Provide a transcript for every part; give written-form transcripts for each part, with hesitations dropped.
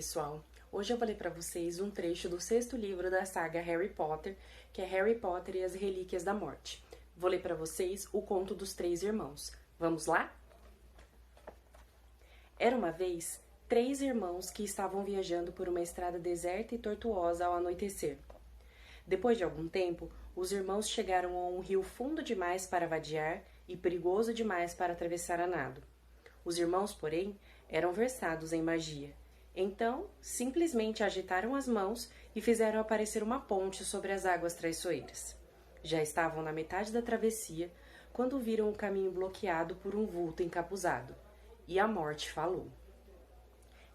pessoal! Hoje eu vou ler para vocês um trecho do 6º livro da saga Harry Potter, que é Harry Potter e as Relíquias da Morte. Vou ler para vocês o conto dos 3 irmãos. Vamos lá? Era uma vez 3 irmãos que estavam viajando por uma estrada deserta e tortuosa ao anoitecer. Depois de algum tempo, os irmãos chegaram a um rio fundo demais para vadiar e perigoso demais para atravessar a nado. Os irmãos, porém, eram versados em magia. Então, simplesmente agitaram as mãos e fizeram aparecer uma ponte sobre as águas traiçoeiras. Já estavam na metade da travessia quando viram o caminho bloqueado por um vulto encapuzado. E a morte falou.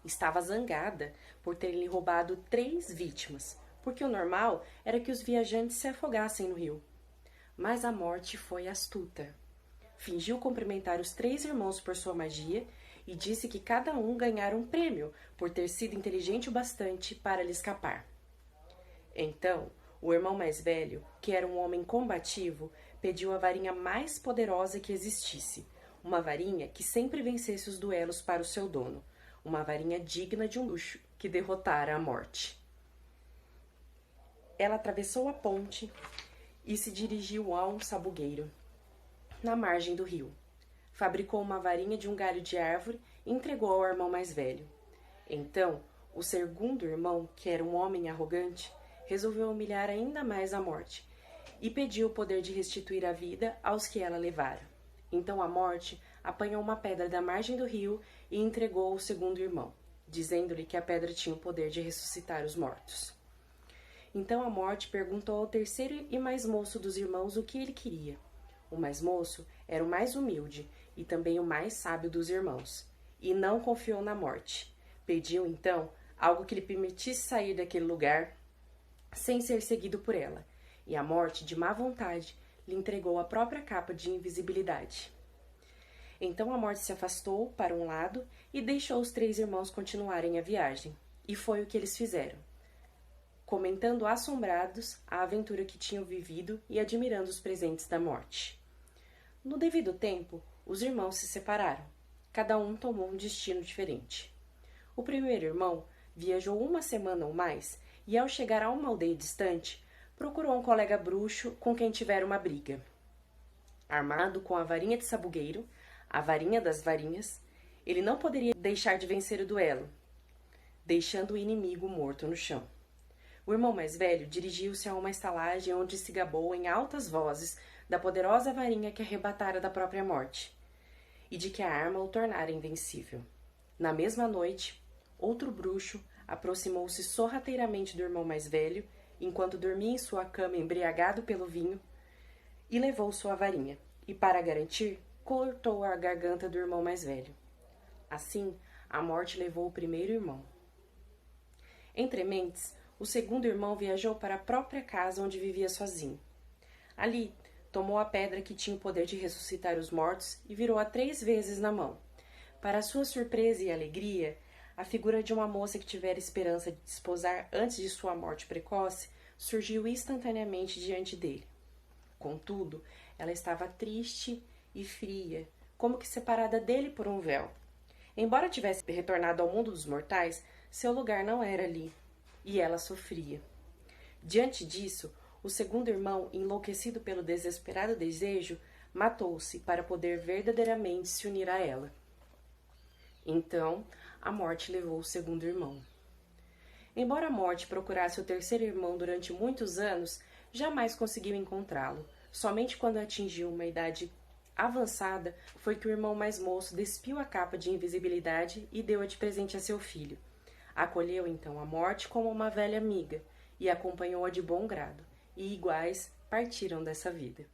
Estava zangada por terem roubado 3 vítimas, porque o normal era que os viajantes se afogassem no rio. Mas a morte foi astuta. Fingiu cumprimentar os 3 irmãos por sua magia e disse que cada um ganhara um prêmio por ter sido inteligente o bastante para lhe escapar. Então, o irmão mais velho, que era um homem combativo, pediu a varinha mais poderosa que existisse, uma varinha que sempre vencesse os duelos para o seu dono, uma varinha digna de um luxo que derrotara a morte. Ela atravessou a ponte e se dirigiu a um sabugueiro, na margem do rio. Fabricou uma varinha de um galho de árvore e entregou ao irmão mais velho. Então, o segundo irmão, que era um homem arrogante, resolveu humilhar ainda mais a morte e pediu o poder de restituir a vida aos que ela levara. Então a morte apanhou uma pedra da margem do rio e entregou ao segundo irmão, dizendo-lhe que a pedra tinha o poder de ressuscitar os mortos. Então a morte perguntou ao terceiro e mais moço dos irmãos o que ele queria. O mais moço era o mais humilde e também o mais sábio dos irmãos, e não confiou na morte. Pediu, então, algo que lhe permitisse sair daquele lugar sem ser seguido por ela, e a morte, de má vontade, lhe entregou a própria capa de invisibilidade. Então a morte se afastou para um lado e deixou os 3 irmãos continuarem a viagem, e foi o que eles fizeram, comentando assombrados a aventura que tinham vivido e admirando os presentes da morte. No devido tempo, os irmãos se separaram. Cada um tomou um destino diferente. O primeiro irmão viajou 1 semana ou mais e, ao chegar a uma aldeia distante, procurou um colega bruxo com quem tivera uma briga. Armado com a varinha de sabugueiro, a varinha das varinhas, ele não poderia deixar de vencer o duelo, deixando o inimigo morto no chão. O irmão mais velho dirigiu-se a uma estalagem onde se gabou em altas vozes da poderosa varinha que arrebatara da própria morte, e de que a arma o tornara invencível. Na mesma noite, outro bruxo aproximou-se sorrateiramente do irmão mais velho, enquanto dormia em sua cama embriagado pelo vinho, e levou sua varinha, e para garantir, cortou a garganta do irmão mais velho. Assim, a morte levou o primeiro irmão. Entre mentes, o segundo irmão viajou para a própria casa onde vivia sozinho. Ali, tomou a pedra que tinha o poder de ressuscitar os mortos e virou-a 3 vezes na mão. Para sua surpresa e alegria, a figura de uma moça que tivera esperança de desposar antes de sua morte precoce surgiu instantaneamente diante dele. Contudo, ela estava triste e fria, como que separada dele por um véu. Embora tivesse retornado ao mundo dos mortais, seu lugar não era ali. E ela sofria. Diante disso, o segundo irmão, enlouquecido pelo desesperado desejo, matou-se para poder verdadeiramente se unir a ela. Então, a morte levou o segundo irmão. Embora a morte procurasse o terceiro irmão durante muitos anos, jamais conseguiu encontrá-lo. Somente quando atingiu uma idade avançada foi que o irmão mais moço despiu a capa de invisibilidade e deu-a de presente a seu filho. Acolheu então a morte como uma velha amiga e acompanhou-a de bom grado, e iguais partiram dessa vida.